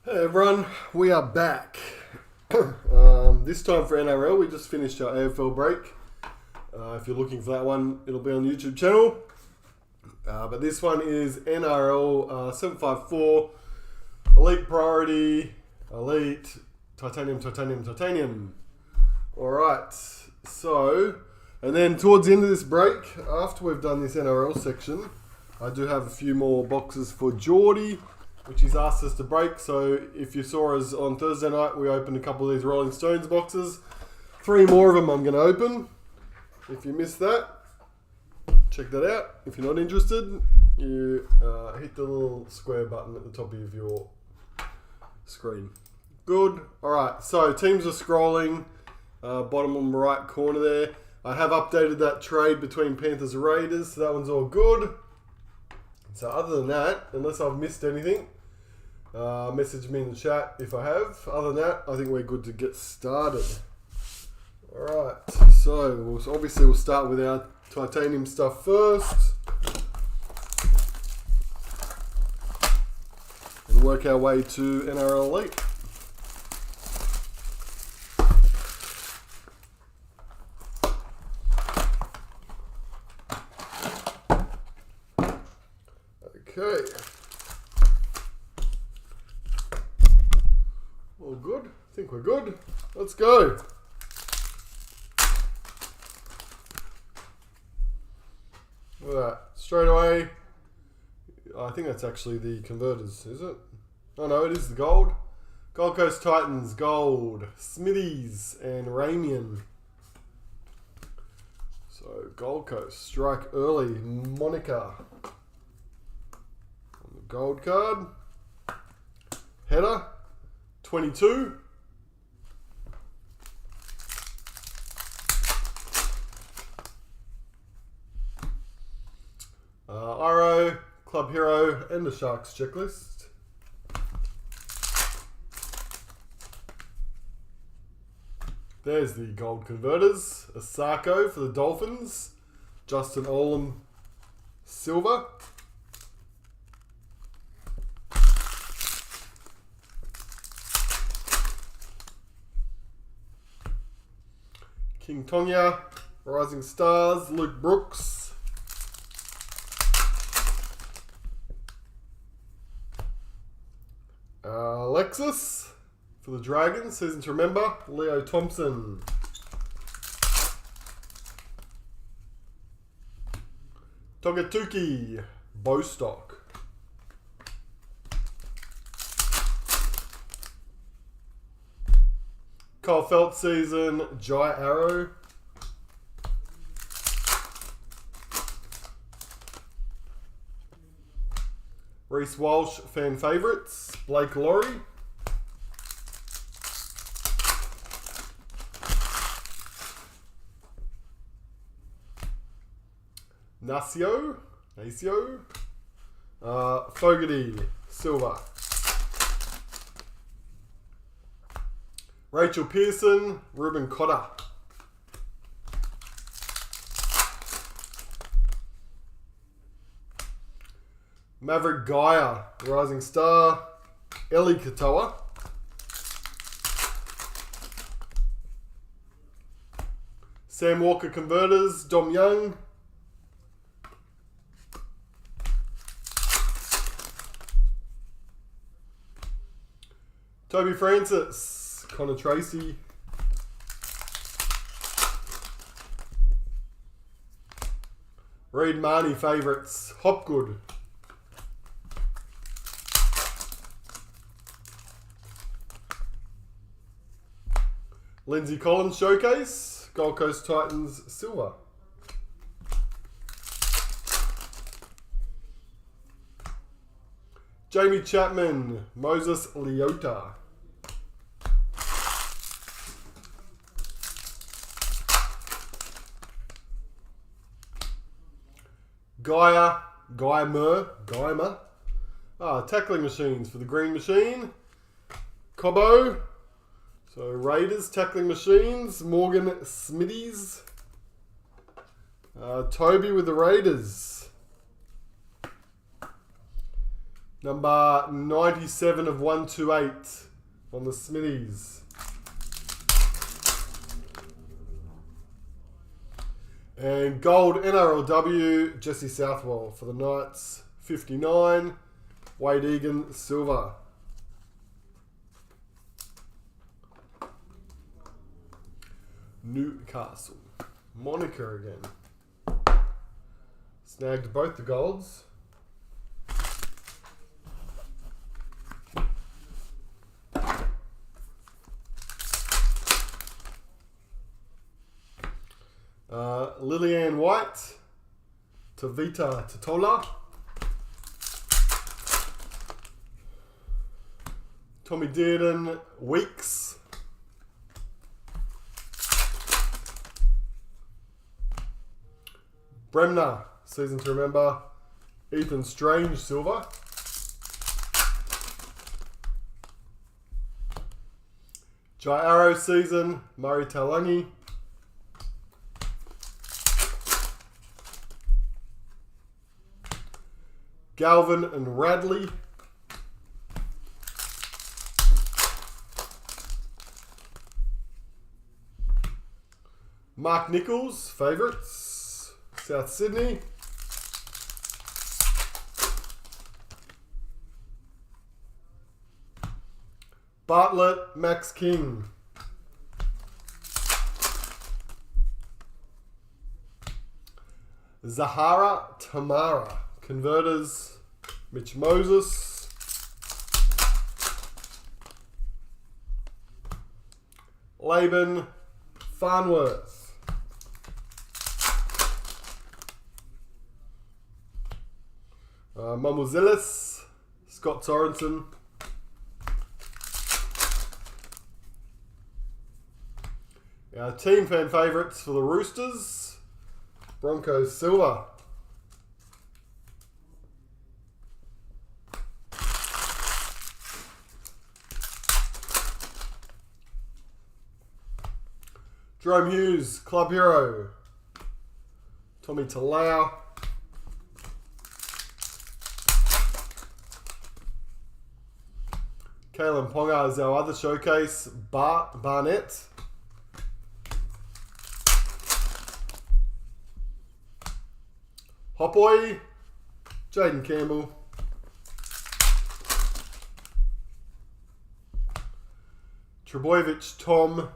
Hey everyone, we are back. This time for NRL, we just finished our AFL break. If you're looking for that one, it'll be on the YouTube channel. But this one is NRL 754, Elite Priority, Elite, Titanium. Alright, so, and then towards the end of this break, after we've done this NRL section, I do have a few more boxes for Geordie, which he's asked us to break. So if you saw us on Thursday night, we opened a couple of these Rolling Stones boxes. 3 more of them I'm going to open. If you missed that, check that out. If you're not interested, you hit the little square button at the top of your screen. Good. Alright, so teams are scrolling. Bottom on the right corner there. I have updated that trade between Panthers and Raiders, so that one's all good. So other than that, unless I've missed anything, message me in the chat if I have. Other than that, I think we're good to get started. Alright, so we'll start with our titanium stuff first. And work our way to NRL Elite. Okay. All good? I think we're good. Let's go. Look at that. Straight away. I think that's actually the converters, is it? Oh no, it is the gold. Gold Coast Titans, gold. Smithies and Ramian. So Gold Coast, strike early. Monica. Gold card. Header. 22. Iro, Club Hero, and the Sharks checklist. There's the gold converters. Asako for the Dolphins. Justin Olam, silver. King Tonga, Rising Stars, Luke Brooks. Alexis for the Dragons, season to remember, Leo Thompson. Togatuki, Bostock. Kyle Felt season, Jai Arrow. Reece Walsh, fan favourites, Blake Laurie. Nacio. Fogarty, silver. Rachel Pearson, Ruben Cotter. Maverick Gaia, Rising Star. Ellie Katoa. Sam Walker Converters, Dom Young. Toby Francis, Connor Tracy. Reed Marnie favourites, Hopgood. Lindsay Collins showcase, Gold Coast Titans silver. Jamie Chapman, Moses Leota. Guymer. Tackling machines for the Green Machine. Cobbo. So Raiders tackling machines. Morgan Smithies. Toby with the Raiders. Number 97 of 128 on the Smithies. And gold NRLW, Jesse Southwell for the Knights, 59. Wade Egan, silver. Newcastle. Monica again. Snagged both the golds. Lillian White, Tavita Totola, Tommy Dearden, Weeks, Bremner, season to remember, Ethan Strange, silver, Jai Arrow season, Murray Talangi, Galvin and Radley. Mark Nichols, favourites, South Sydney. Bartlett, Max King. Zahara Tamara. Converters, Mitch Moses. Laban Farnworth. Mamuzillis, Scott Sorensen. Our team fan favourites for the Roosters, Broncos silver. Jerome Hughes, Club Hero. Tommy Talau. Kalen Ponga is our other showcase. Barnett. Hopoy. Jaden Campbell. Trebojevic Tom.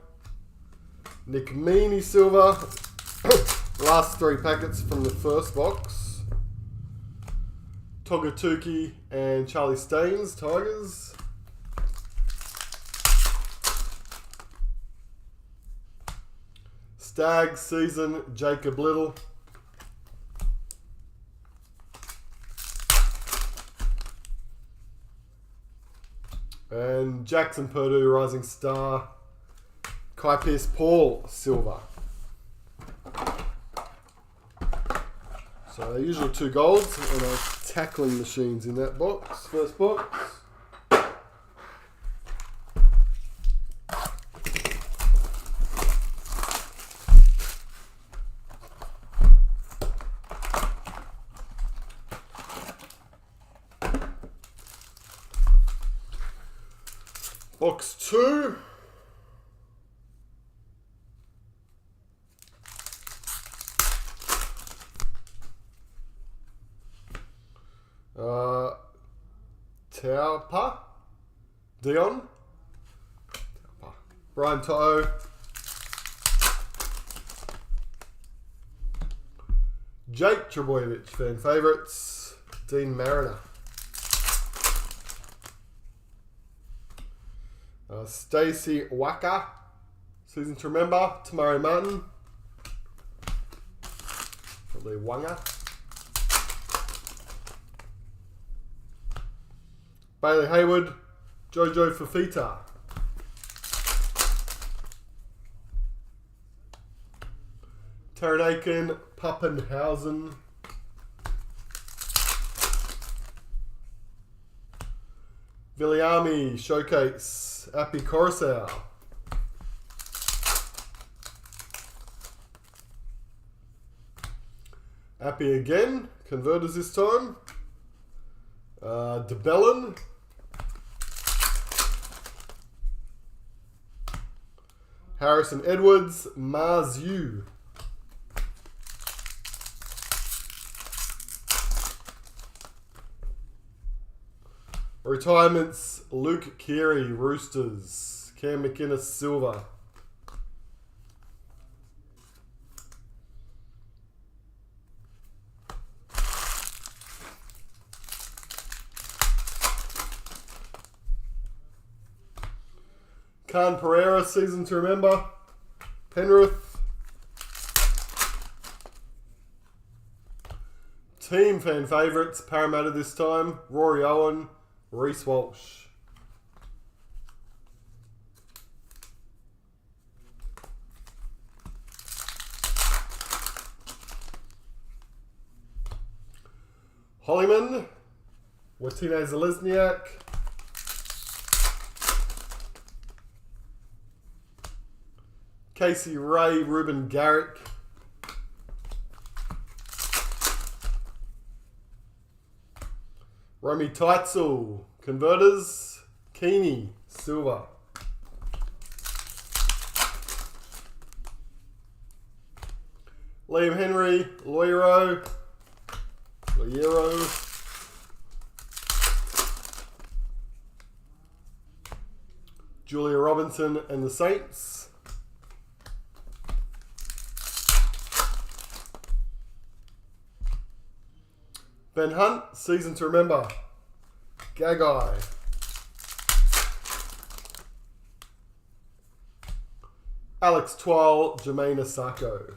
Nick Meaney silver. Last 3 packets from the first box. Togatuki and Charlie Staines, Tigers. Stag season, Jacob Little. And Jackson Purdue, Rising Star. Kai Pearce Paul, silver. So the usual 2 golds and our tackling machines in that box. First box. Box 2. Taupa, Dion, Brian To'o, Jake Trebojevic, fan favourites, Dean Mariner, Stacey Waka, season to remember, Tamari Martin, probably Wanga. Bailey Hayward, Jojo Fafita. Taron Aiken, Pappenhausen. Viliami, Showcase, Appy Coruscant. Appy again, Converters this time. DeBellin. Harrison Edwards, Marzu. Retirements, Luke Keary, Roosters. Cam McInnes, Silver. Khan Pereira, season to remember. Penrith. Team fan favourites, Parramatta this time. Rory Owen, Reece Walsh. Hollyman, Watine Zelezniak. Casey Ray, Ruben Garrick. Romy Teitzel, Converters. Keeney, Silver. Liam Henry, Loiero. Julia Robinson and the Saints. Ben Hunt, season to remember. Gagai. Alex Twal, Jermaine Asako.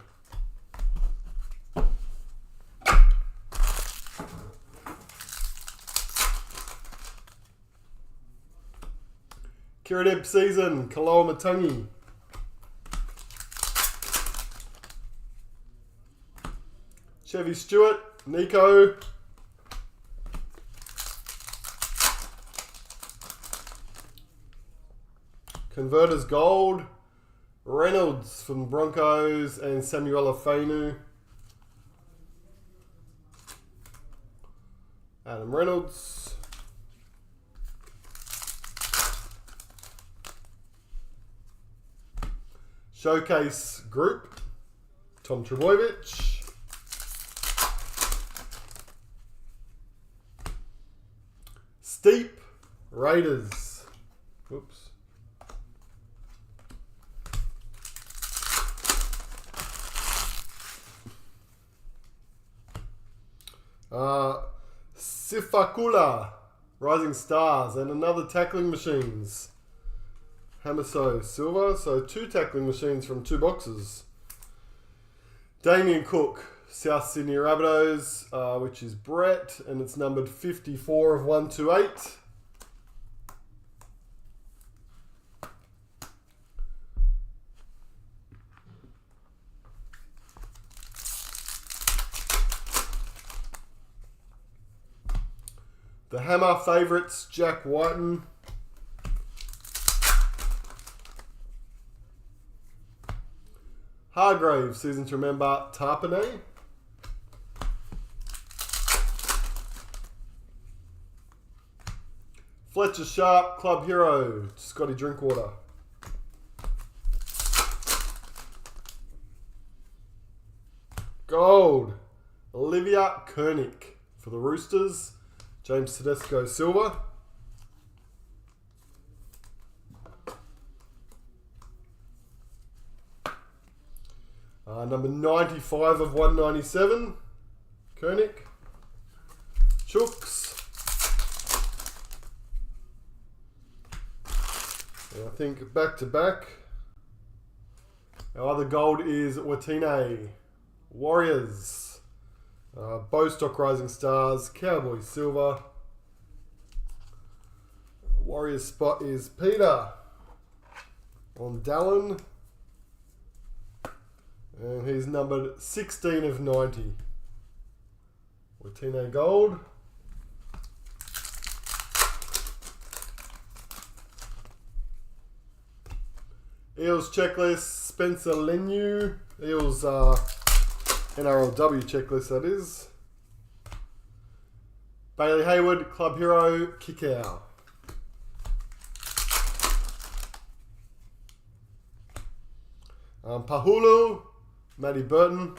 Kiradeb season, Kaloa Matangi. Chevy Stewart, Nico. Converters Gold, Reynolds from the Broncos and Samuela Fainu. Adam Reynolds. Showcase Group, Tom Trebojevic. Steep, Raiders. Whoops. Sifakula, Rising Stars, and another tackling machines. Hamaso Silver, so 2 tackling machines from 2 boxes. Damien Cook, South Sydney Rabbitohs, which is Brett, and it's numbered 54 of 128. The Hammer favourites, Jack Whiten. Hargrave, season to remember, Tarpanay. Fletcher Sharp, Club Hero, Scotty Drinkwater. Gold, Olivia Koenig for the Roosters. James Tedesco, Silver. Number 95 of 197, Koenig. Chooks. And I think back to back. Our other gold is Watine. Warriors. Bostock Rising Stars, Cowboys Silver. Warriors spot is Peter on Dallin. And he's numbered 16 of 90. Watine Gold. Eels checklist, Spencer Lenu. Eels NRLW checklist, that is. Bailey Hayward, Club Hero, Kikau. Pahulu, Matty Burton.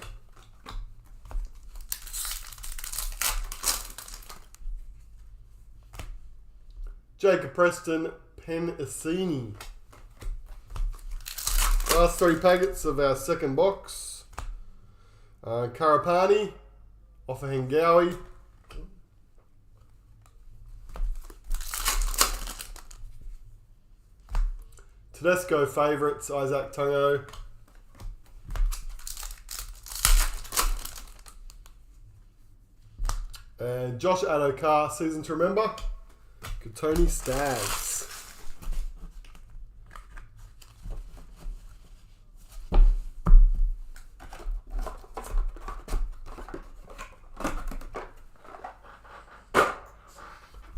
Jacob Preston, Pen Asini. Last 3 packets of our second box. Karapani, Offahengawi. Tedesco favourites, Isaac Tungo. And Josh Adokar, season to remember. Tony Staggs.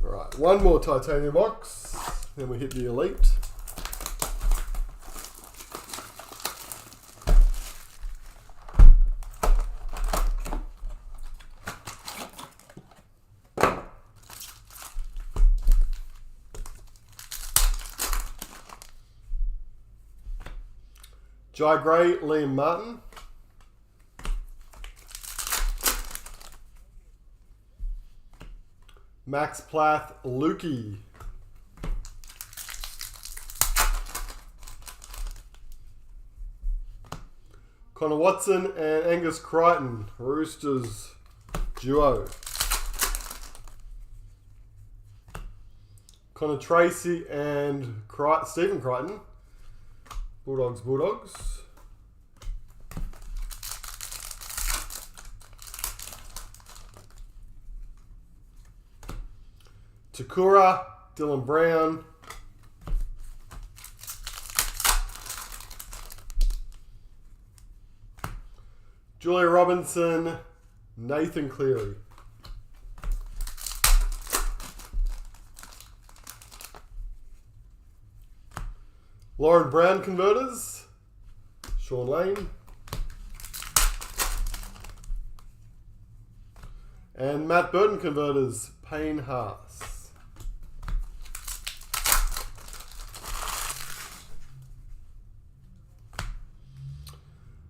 Alright, one more titanium box, then we hit the elite. Jai Gray, Liam Martin. Max Plath, Lukey. Connor Watson and Angus Crichton, Roosters duo. Connor Tracy and Stephen Crichton, Bulldogs. Takura, Dylan Brown. Julia Robinson, Nathan Cleary. Lauren Brown converters, Sean Lane. And Matt Burton converters, Payne Haas.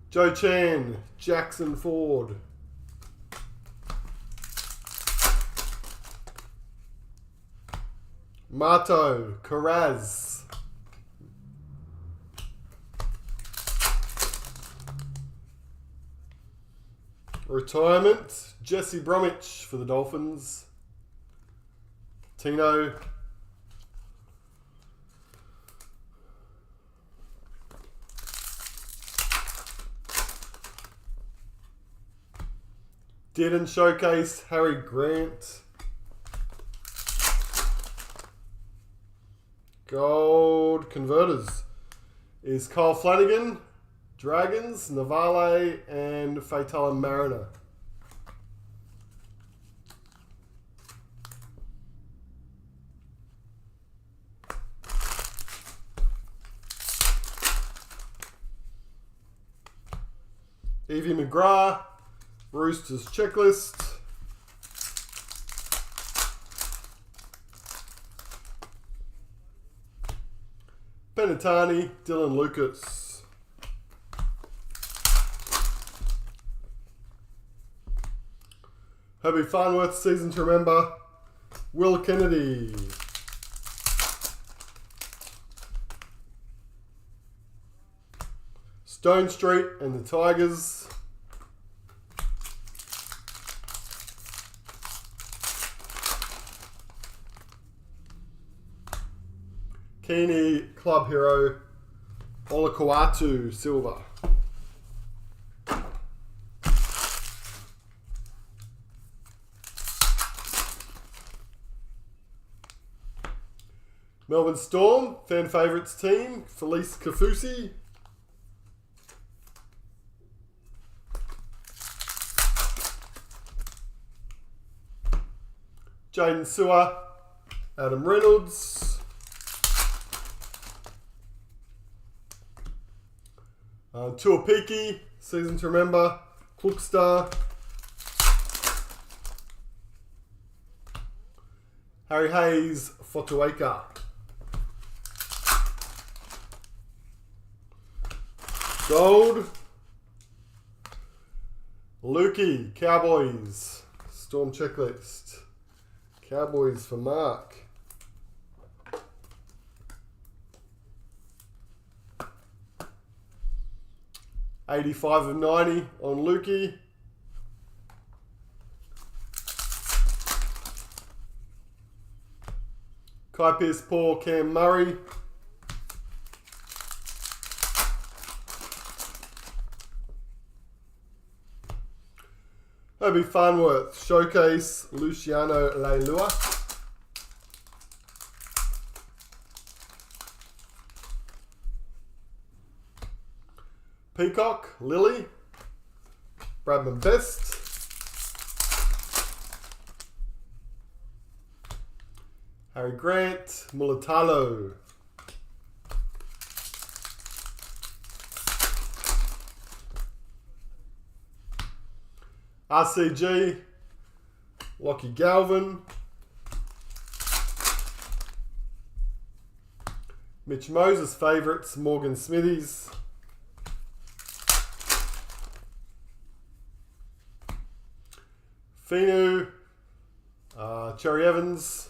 Joe Chan, Jackson Ford. Mato, Karaz. Retirement, Jesse Bromwich for the Dolphins. Tino. Didn't showcase, Harry Grant. Gold converters is Kyle Flanagan, Dragons, Navale, and Faitala Mariner. Evie McGrath, Roosters checklist. Benatani, Dylan Lucas. Herbie Farnworth, season to remember. Will Kennedy. Stone Street and the Tigers. Keeney, Club Hero, Olakawatu, Silver. Melbourne Storm, fan favourites team, Felice Kafusi. Jaden Sewer, Adam Reynolds. Tuapiki, season to remember, Cookstar. Harry Hayes, Fotuaika. Gold. Lukey, Cowboys. Storm checklist. Cowboys for Mark. $85 of 90 on Lukey. Kai Pearce, Paul, Cam Murray. Obi Farnworth, Showcase, Luciano Leilua. Peacock, Lily. Bradman Best. Harry Grant, Mulatalo. RCG, Lockie Galvin. Mitch Moses favourites, Morgan Smithies. Finu, Cherry Evans.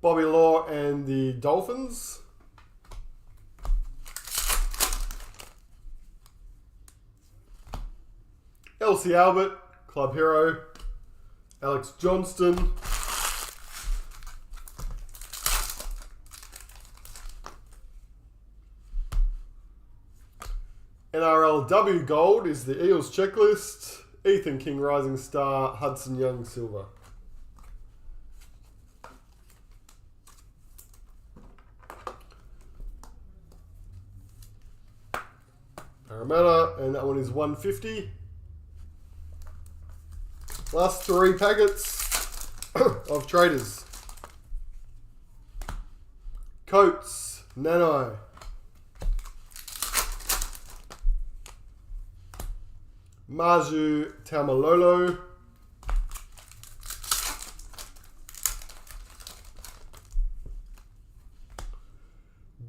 Bobby Law and the Dolphins. Elsie Albert, Club Hero. Alex Johnston. NRLW Gold is the Eels checklist. Ethan King Rising Star, Hudson Young Silver. Parramatta, and that one is 150. Last 3 packets of traders. Coates, Nanai. Maju Taumalolo.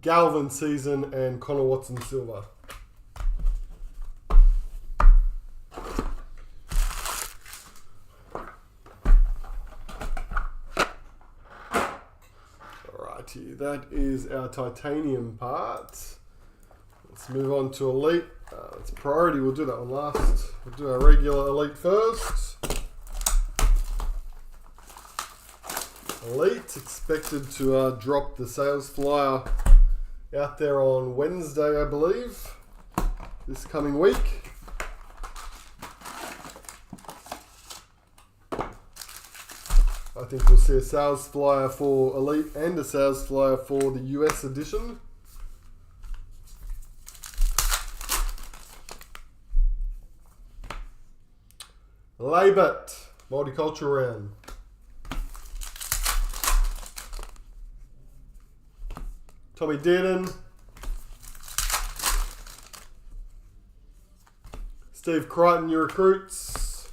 Galvin Season and Connor Watson Silver. Alrighty, that is our titanium part. Let's move on to Elite. It's priority, we'll do that one last. We'll do our regular Elite first. Elite expected to drop the sales flyer out there on Wednesday, I believe, this coming week. I think we'll see a sales flyer for Elite and a sales flyer for the US edition. Labat, multicultural round. Tommy Dearden. Steve Crichton, your recruits.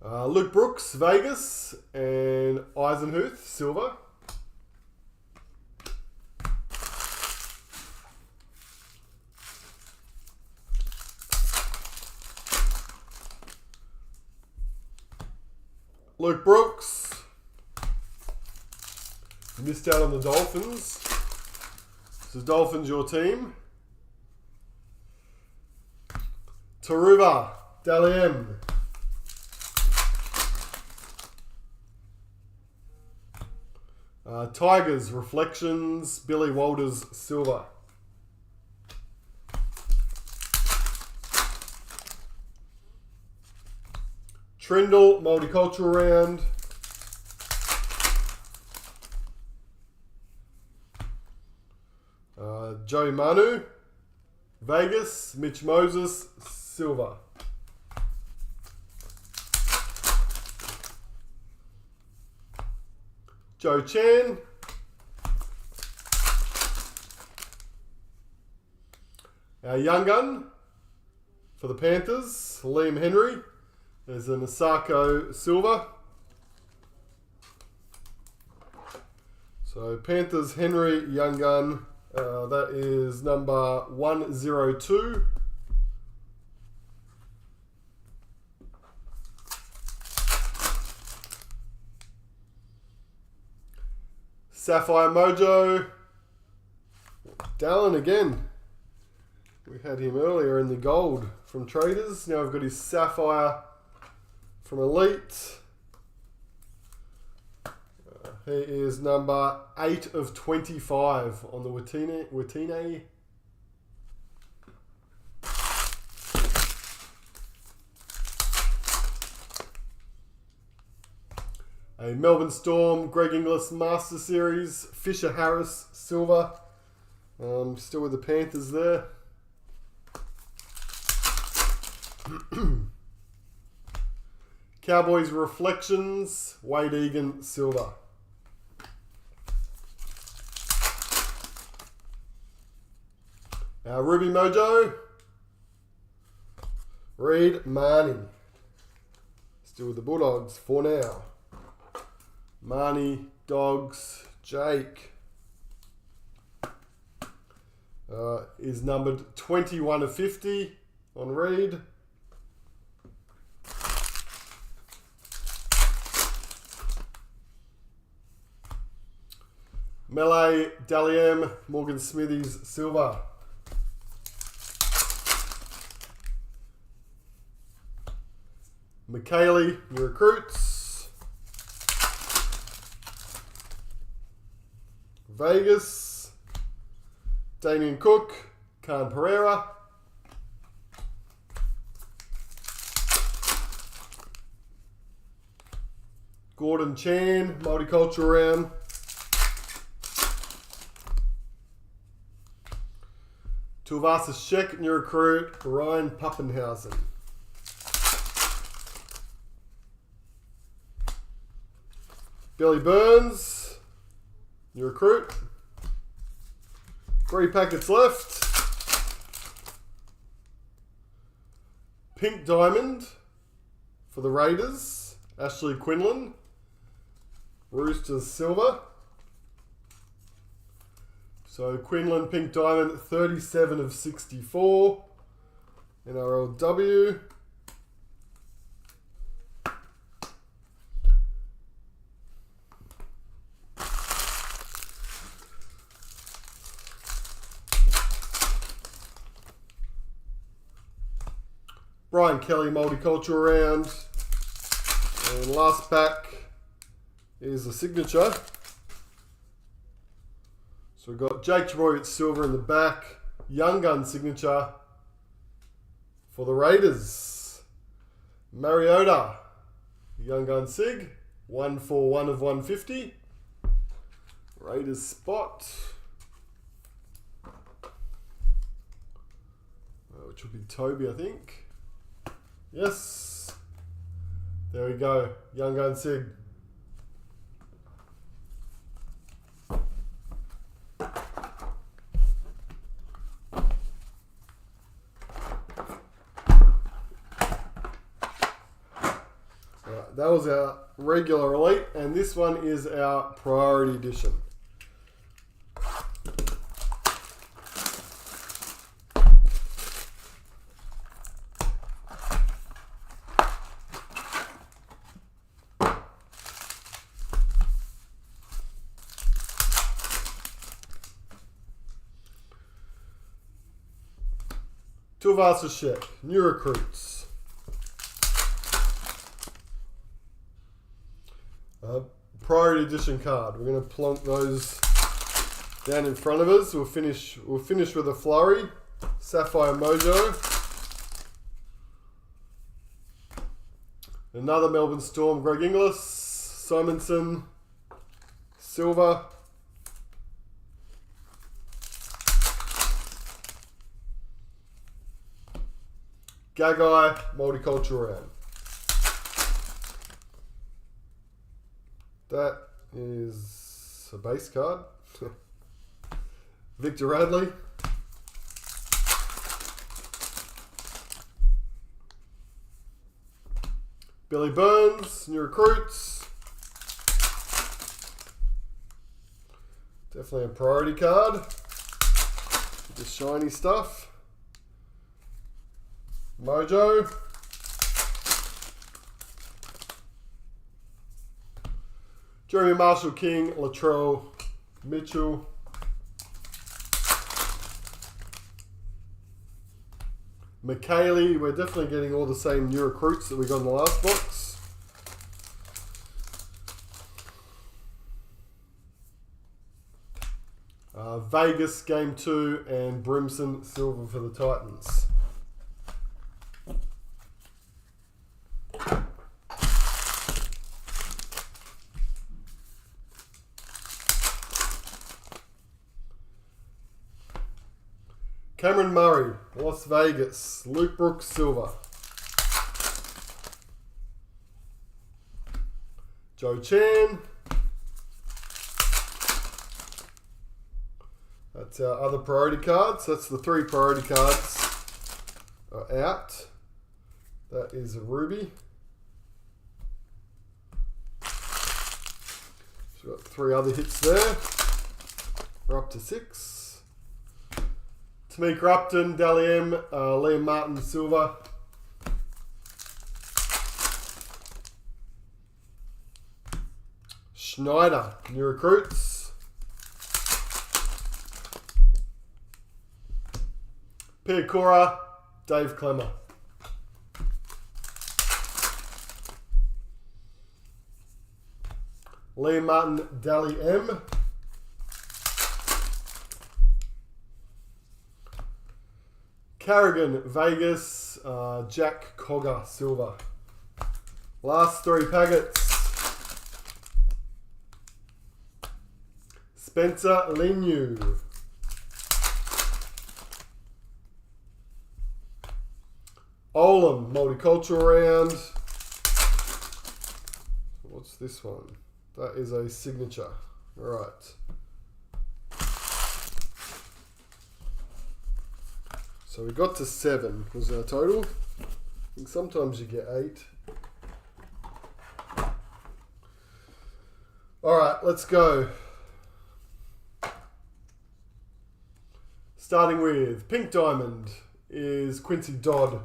Luke Brooks, Vegas. And Eisenhuth, silver. Luke Brooks. Missed out on the Dolphins. This is Dolphins, your team. Taruva, Dalian. Tigers, Reflections, Billy Walters, silver. Trindle, multicultural round. Joey Manu, Vegas, Mitch Moses, silver. Joe Chan. Our young gun for the Panthers, Liam Henry. There's a Nasako silver. So Panthers Henry young gun. That is number 102. Sapphire Mojo. Dallin again. We had him earlier in the gold from Traders. Now we've got his Sapphire from Elite. He is number 8 of 25 on the Watine. A Melbourne Storm, Greg Inglis Master Series, Fisher Harris silver. Still with the Panthers there. Cowboys Reflections, Wade Egan silver. Our Ruby Mojo, Reed Marnie. Still with the Bulldogs for now. Marnie, Dogs, Jake. Is numbered 21 of 50 on Reed. Melee, Daliam, Morgan Smithies, silver. McKaylee, new recruits. Vegas, Damien Cook, Khan Pereira. Gordon Chan, multicultural round. Tuivasa Sheck, new recruit. Ryan Pappenhausen. Billy Burns, new recruit. 3 packets left. Pink Diamond for the Raiders, Ashley Quinlan. Roosters silver. So Quinlan, Pink Diamond, 37 of 64. NRLW. Brian Kelly, multicultural round. And last pack is a signature. So we've got Jake Troy silver in the back. Young Gun signature for the Raiders. Mariota, Young Gun sig. 141 of 150. Raiders spot. Which will be Toby, I think. Yes. There we go. Young Gun sig. That was our regular elite, and this one is our priority edition. Tuivasa Sheck, new recruits. Priority edition card. We're going to plonk those down in front of us. We'll finish with a flurry. Sapphire Mojo. Another Melbourne Storm, Greg Inglis. Simonson. Silver. Gagai, multicultural round. That is a base card. Victor Radley. Billy Burns, new recruits. Definitely a priority card. The shiny stuff. Mojo. Jeremy Marshall King, Latrell Mitchell. McKaylee, we're definitely getting all the same new recruits that we got in the last box. Vegas Game 2 and Brimson Silver for the Titans. Cameron Murray, Las Vegas, Luke Brooks Silver. Joe Chan. That's our other priority cards. That's the 3 priority cards are out. That is a Ruby. So we've got 3 other hits there. We're up to 6. Tamika Upton, Dally M, Liam Martin Silver. Schneider, new recruits. Piakura, Dave Clemmer. Liam Martin, Dally M. Carrigan, Vegas, Jack Cogger, Silver. Last 3 packets. Spencer Linu. Olam, multicultural round. What's this one? That is a signature. All right. So we got to 7 was our total. I think sometimes you get 8. All right, let's go. Starting with Pink Diamond is Quincy Dodd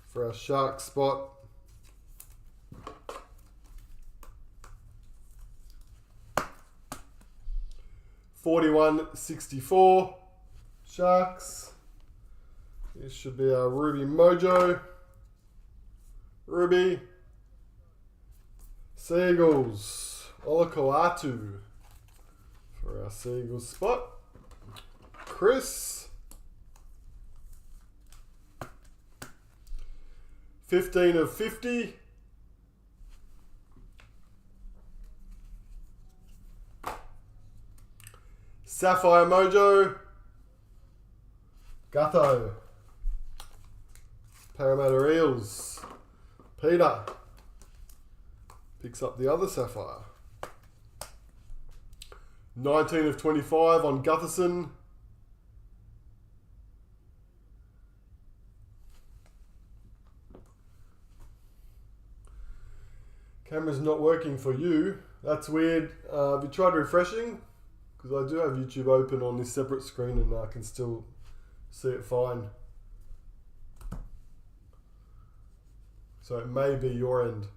for our Shark spot. $41.64 Sharks. This should be our Ruby Mojo. Ruby. Seagulls. Olakoatu for our Seagulls spot. Chris. 15 of 50. Sapphire Mojo. Gutho. Parramatta Eels. Peter picks up the other Sapphire. 19 of 25 on Gutherson. Camera's not working for you. That's weird. Have you tried refreshing? Because I do have YouTube open on this separate screen and I can still see it fine. So it may be your end.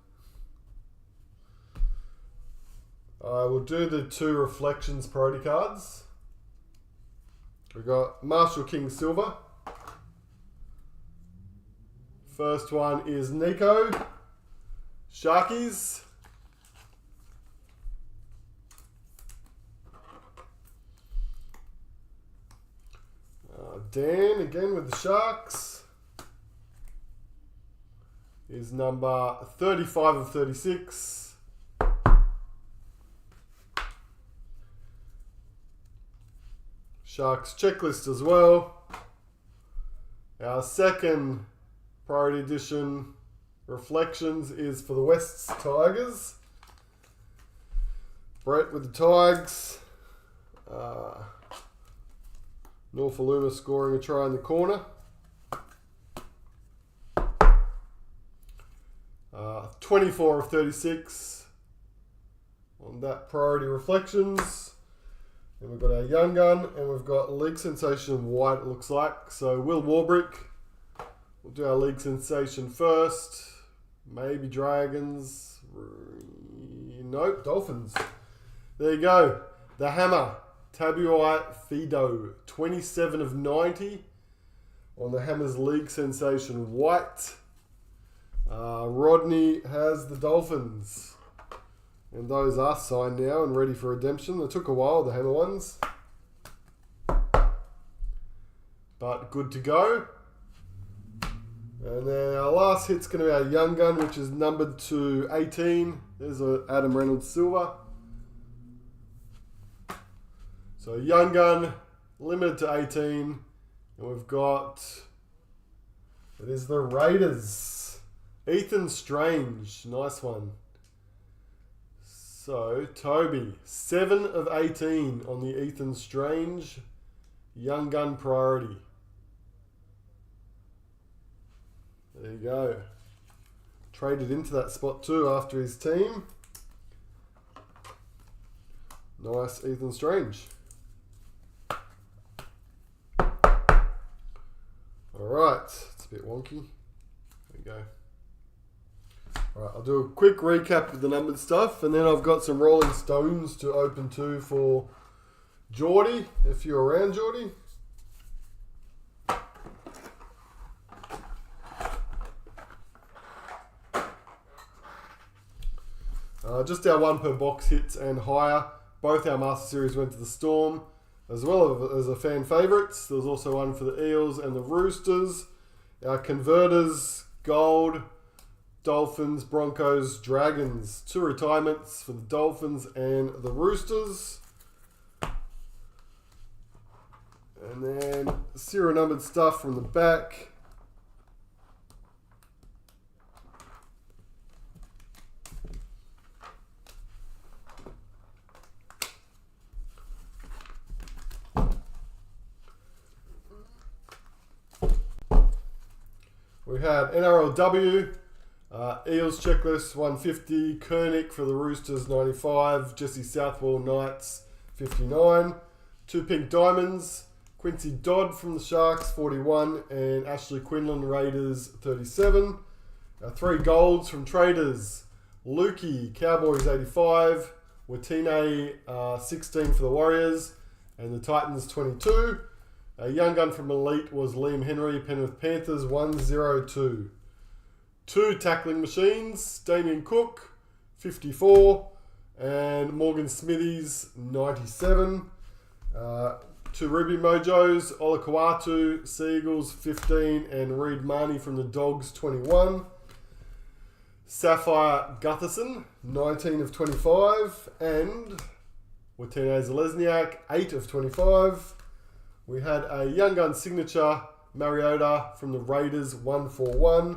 I will do the 2 Reflections priority cards. We've got Marshall King Silver. First one is Nico. Sharkies. Dan again with the Sharks. Is number 35 of 36. Sharks checklist as well. Our second priority edition Reflections is for the Wests Tigers. Brett with the Tigers. Norfoluma scoring a try in the corner. 24 of 36 on that priority reflections. And we've got our young gun, and we've got league sensation white, it looks like. So Will Warbrick. We'll do our league sensation first. Maybe Dragons. Nope, Dolphins. There you go. The Hammer. Tabuai Fido. 27 of 90 on the Hammer's league sensation white. Rodney has the Dolphins. And those are signed now and ready for redemption. It took a while, the Hammer ones. But good to go. And then our last hit's going to be our young gun, which is numbered to 18. There's a Adam Reynolds Silver. So young gun, limited to 18. And we've got, it is the Raiders. Ethan Strange, nice one. So, Toby, 7 of 18 on the Ethan Strange young gun priority. There you go. Traded into that spot too after his team. Nice Ethan Strange. Alright, it's a bit wonky. There you go. Alright, I'll do a quick recap of the numbered stuff, and then I've got some Rolling Stones to open to for Geordie, if you're around, Geordie. Just our 1 per box hits and higher. Both our Master Series went to the Storm, as well as a fan favourites. There was also one for the Eels and the Roosters. Our converters, gold, Dolphins, Broncos, Dragons. 2 retirements for the Dolphins and the Roosters. And then serial numbered stuff from the back. We had NRLW, Eels checklist 150, Koenig for the Roosters 95, Jesse Southwell Knights 59, 2 pink diamonds, Quincy Dodd from the Sharks 41, and Ashley Quinlan Raiders 37. 3 golds from Traders, Lukey Cowboys 85, Watine 16 for the Warriors, and the Titans 22. A young gun from Elite was Liam Henry, Penrith Panthers 102. 2 tackling machines, Damien Cook 54 and Morgan Smithies 97. 2 Ruby Mojos, Olakawatu, Seagulls 15 and Reed Marnie from the Dogs 21. Sapphire Gutherson 19 of 25 and Watine Zalesniak 8 of 25. We had a Young Gun signature, Mariota from the Raiders, 141.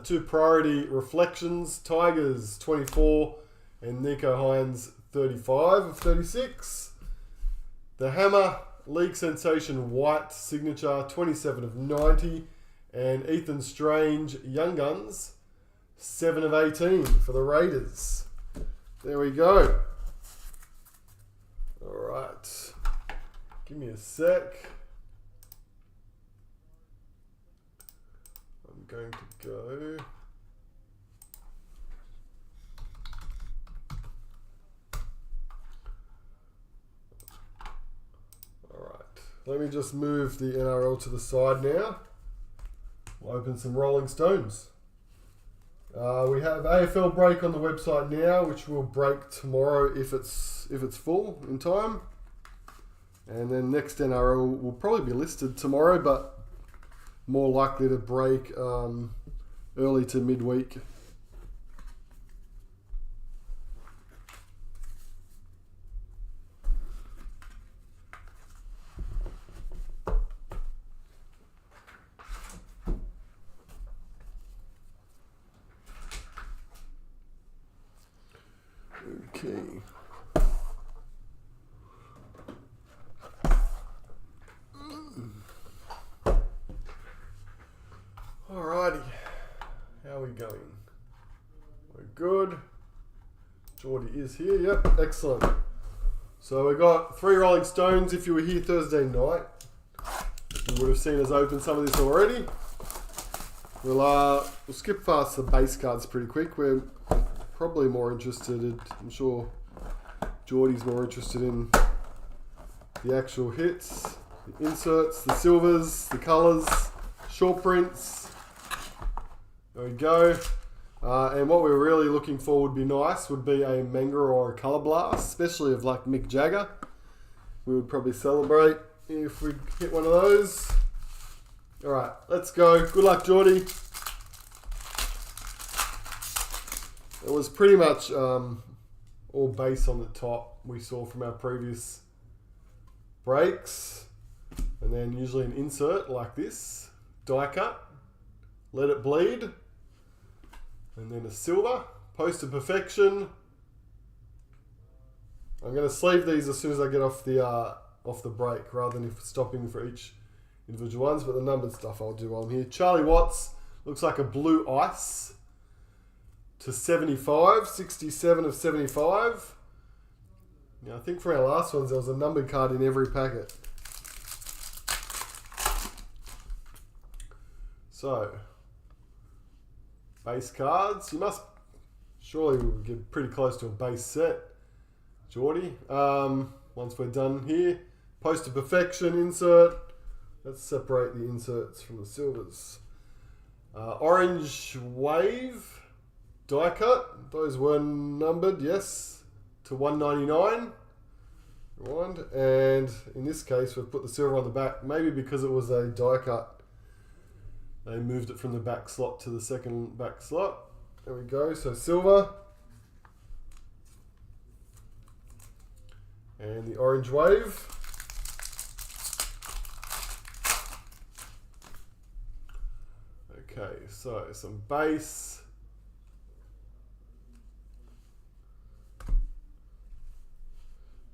2 priority reflections, Tigers, 24, and Nico Hines, 35 of 36. The Hammer, League Sensation White signature, 27 of 90. And Ethan Strange, Young Guns, 7 of 18 for the Raiders. There we go. All right. Give me a sec. I'm going to go. All right. Let me just move the NRL to the side now. We'll open some Rolling Stones. We have AFL break on the website now, which will break tomorrow if it's full in time. And then next NRL will probably be listed tomorrow, but more likely to break early to midweek. Okay. Alrighty, how are we going? good. Geordie is here. Yep, excellent. So we got 3 Rolling Stones. If you were here Thursday night, you would have seen us open some of this already. We'll skip past the base cards pretty quick. We're probably more interested in, I'm sure Geordie's more interested in the actual hits, the inserts, the silvers, the colours, short prints. There we go. And what we're really looking for would be nice would be a manga or a colour blast, especially of like Mick Jagger. We would probably celebrate if we hit one of those. Alright, let's go. Good luck, Geordie. It was pretty much all base on the top we saw from our previous breaks. And then usually an insert like this. Die cut. Let it bleed. And then a silver. Post to perfection. I'm going to sleeve these as soon as I get off the break, rather than stopping for each individual ones, but the numbered stuff I'll do while I'm here. Charlie Watts looks like a blue ice to 75, 67 of 75. Now I think from our last ones there was a numbered card in every packet. So, base cards. You must surely we'll get pretty close to a base set, Geordie. Once we're done here, post to perfection insert. Let's separate the inserts from the silvers. Orange wave die cut. Those were numbered, yes, to 199. Rewind. And in this case, we've put the silver on the back. Maybe because it was a die cut, they moved it from the back slot to the second back slot. There we go. So silver. And the orange wave. Okay, so some base.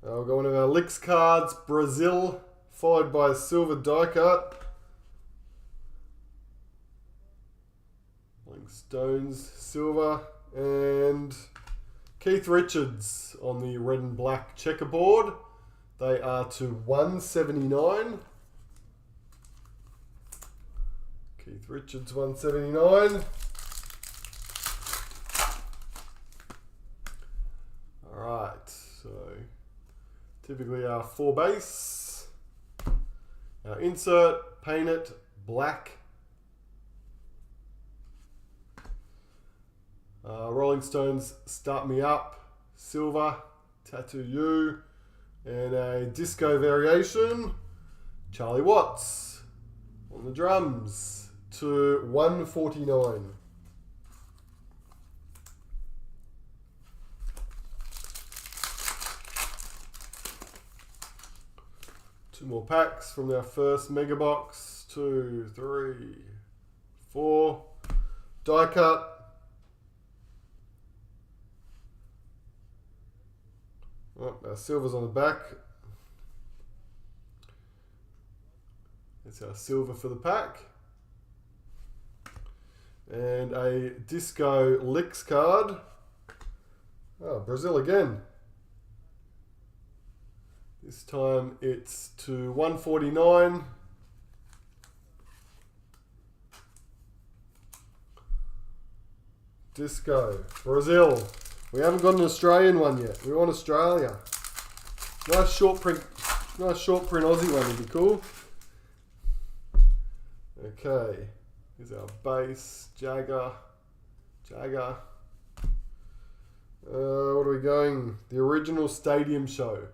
We'll go one of our Licks cards, Brazil, followed by a silver die cut. Rolling Stones, silver, and Keith Richards on the red and black checkerboard. They are to 179. Keith Richards, 179. Alright, so typically our 4 base. Our insert, paint it black. Rolling Stones, Start Me Up, silver, Tattoo You, and a disco variation, Charlie Watts on the drums to 149. Two more packs from our first mega box. 2, 3, 4. Die cut. Oh, our silver's on the back. It's our silver for the pack. And a disco Licks card. Oh, Brazil again. This time it's to 149. Disco, Brazil. We haven't got an Australian one yet. We want Australia. Nice short print Aussie one would be cool. Okay, here's our base, Jagger. What are we going? The original stadium show.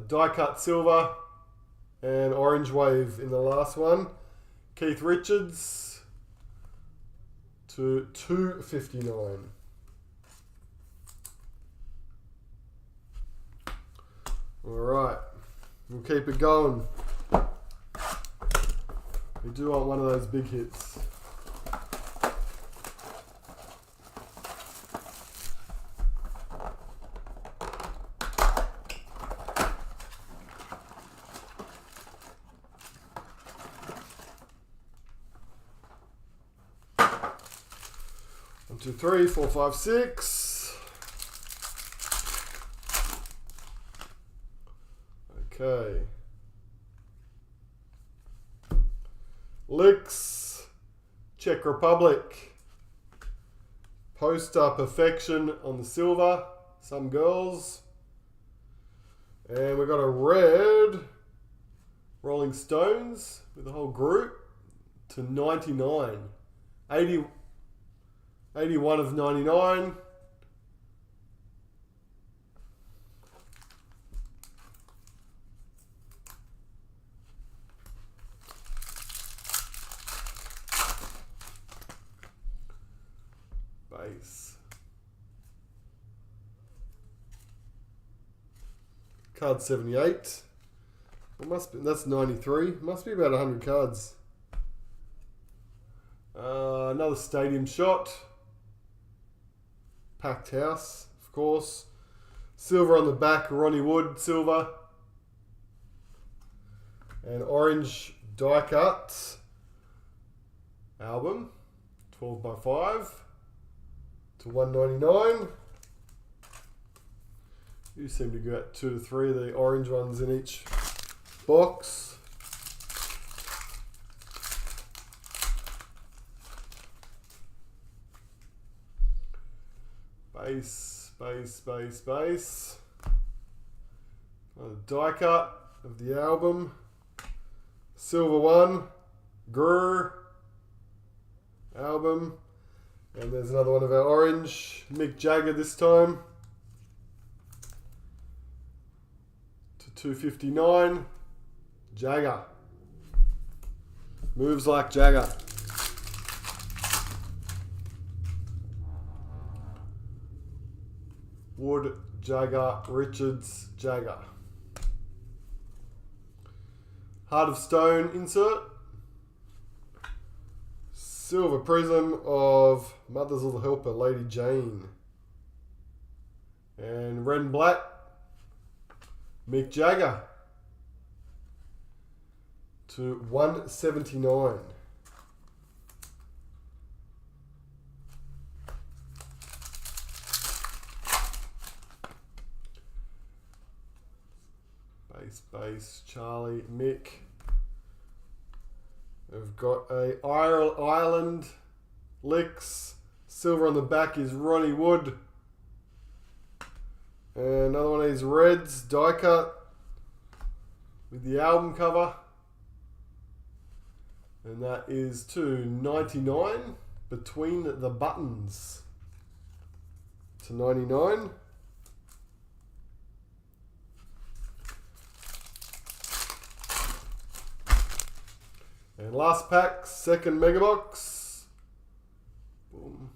Die cut silver and orange wave in the last one. Keith Richards to 259. Alright, we'll keep it going. We do want one of those big hits. 1, 2, 3, 4, 5, 6. Okay. Licks, Czech Republic. Poster Perfection on the silver. Some girls. And we've got a red Rolling Stones with the whole group to 99. 81 of 99. Base. Card 78. It must be, that's 93. Must be about 100 cards. Another stadium shot. Packed house, of course. Silver on the back, Ronnie Wood, silver. And orange die cut album, 12 by 5 to 199. You seem to get 2 to 3 of the orange ones in each box. Base, base, base, base. Another die cut of the album. Silver one, Grr album. And there's another one of our orange, Mick Jagger this time. To 259, Jagger. Moves like Jagger. Wood, Jagger, Richards, Jagger. Heart of Stone insert. Silver Prism of Mother's Little Helper, Lady Jane. And red and black, Mick Jagger. To 179. Base, Charlie, Mick. We've got a Ireland Licks. Silver on the back is Ronnie Wood. And another one of these reds, die cut with the album cover. And that is to 99, Between the Buttons to 99. And last pack, second mega box. Boom.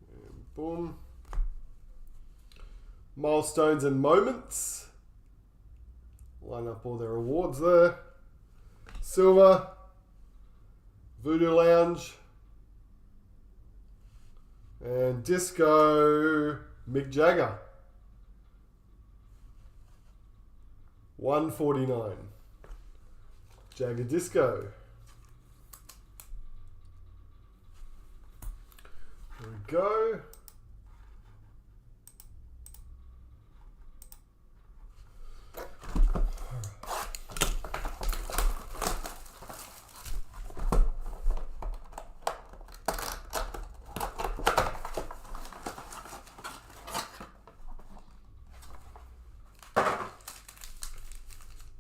And boom. Milestones and Moments. Line up all their awards there. Silver. Voodoo Lounge. And Disco Mick Jagger. 149. Jagger Disco. There we go.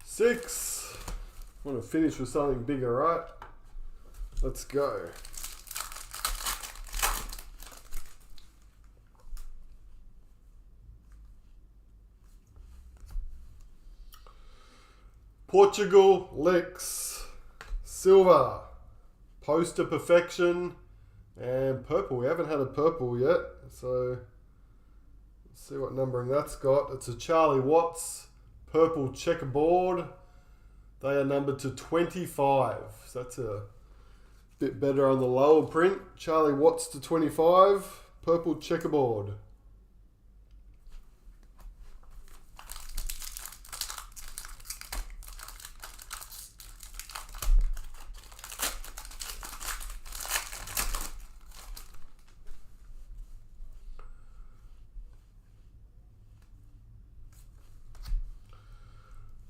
Six. Want to finish with something bigger, right? Let's go. Portugal Licks, silver, Poster Perfection, and purple. We haven't had a purple yet, so let's see what numbering that's got. It's a Charlie Watts purple checkerboard. They are numbered to 25, so that's a bit better on the lower print. Charlie Watts to 25, purple checkerboard.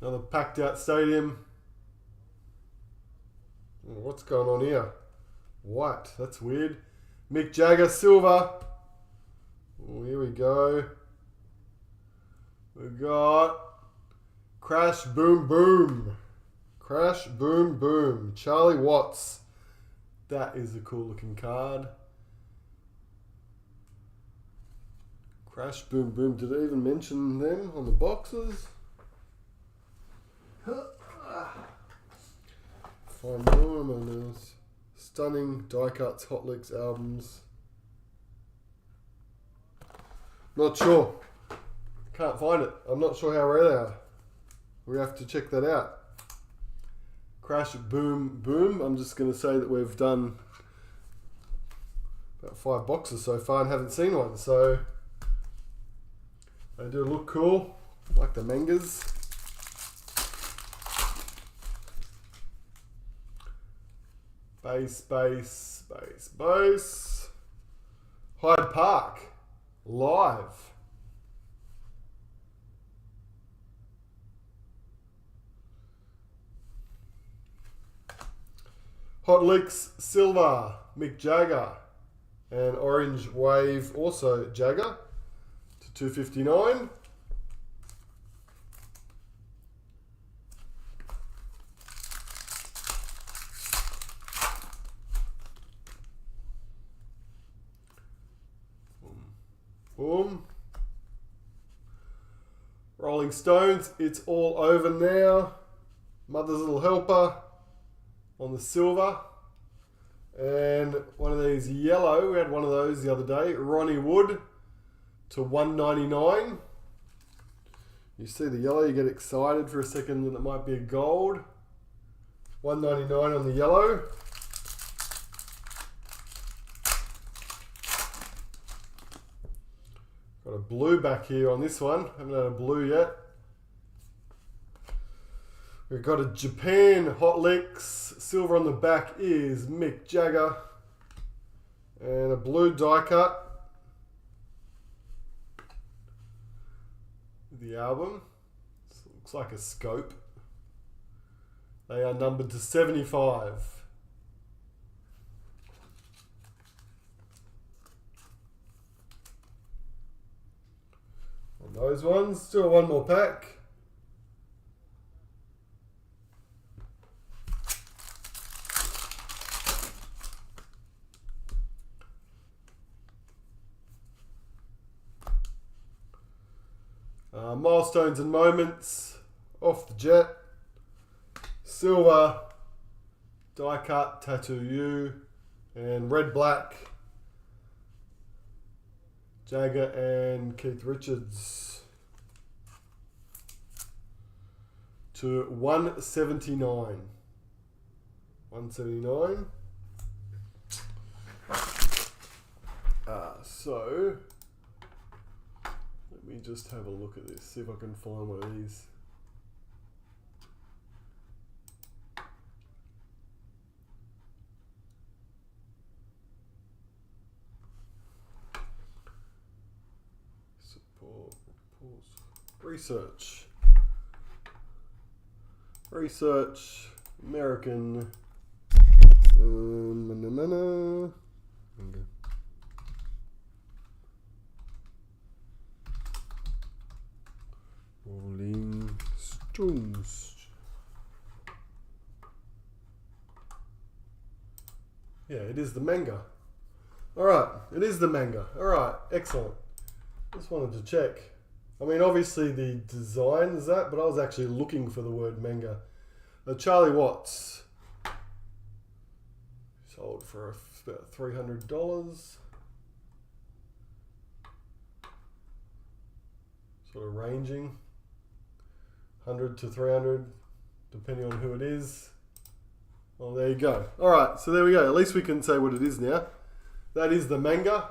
Another packed out stadium. What's going on here? White, that's weird. Mick Jagger, silver. Oh, here we go. We got Crash Boom Boom. Crash Boom Boom. Charlie Watts. That is a cool looking card. Crash Boom Boom. Did I even mention them on the boxes? Find more on those. Stunning die cuts, Hot Licks albums. Not sure. Can't find it. I'm not sure how rare they are. We have to check that out. Crash Boom Boom. I'm just going to say that we've done about 5 boxes so far and haven't seen one. So they do look cool. Like the mangas. Base. Hyde Park. Live. Hot Licks silver, Mick Jagger, and Orange Wave also Jagger to 259. Boom. Rolling Stones, It's All Over Now. Mother's Little Helper on the silver. And one of these yellow, we had one of those the other day. Ronnie Wood to 199. You see the yellow, you get excited for a second that it might be a gold. 199 on the yellow. Got a blue back here on this one. Haven't had a blue yet. We've got a Japan Hot Licks. Silver on the back is Mick Jagger. And a blue die cut. The album. This looks like a scope. They are numbered to 75. On those ones, still one more pack. Milestones and Moments, Off the Jet, silver, die cut, Tattoo You, and red black, Jagger and Keith Richards to 179. 179. So let me just have a look at this, see if I can find one of these. Support, reports, research, American, okay. Rolling Stones. Yeah, it is the manga. Alright, it is the manga. Alright, excellent. Just wanted to check. I mean, obviously the design is that, but I was actually looking for the word manga. Charlie Watts. Sold for about $300. Sort of ranging. 100 to 300, depending on who it is. Well, there you go. Alright, so there we go. At least we can say what it is now. That is the manga.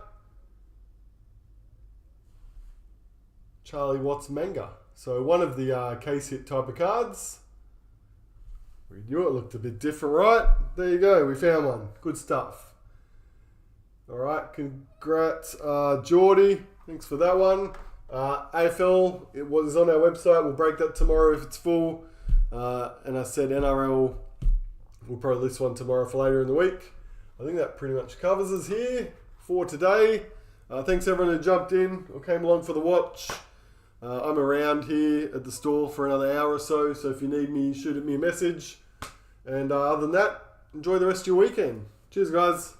Charlie Watts manga. So one of the case hit type of cards. We knew it looked a bit different, right? There you go. We found one. Good stuff. Alright, congrats, Geordie. Thanks for that one. AFL, it was on our website. We'll break that tomorrow if it's full. And I said NRL, we'll probably list one tomorrow for later in the week. I think that pretty much covers us here for today. Thanks everyone who jumped in or came along for the watch. I'm around here at the store for another hour or so if you need me, shoot me a message. And other than that, enjoy the rest of your weekend. Cheers, guys.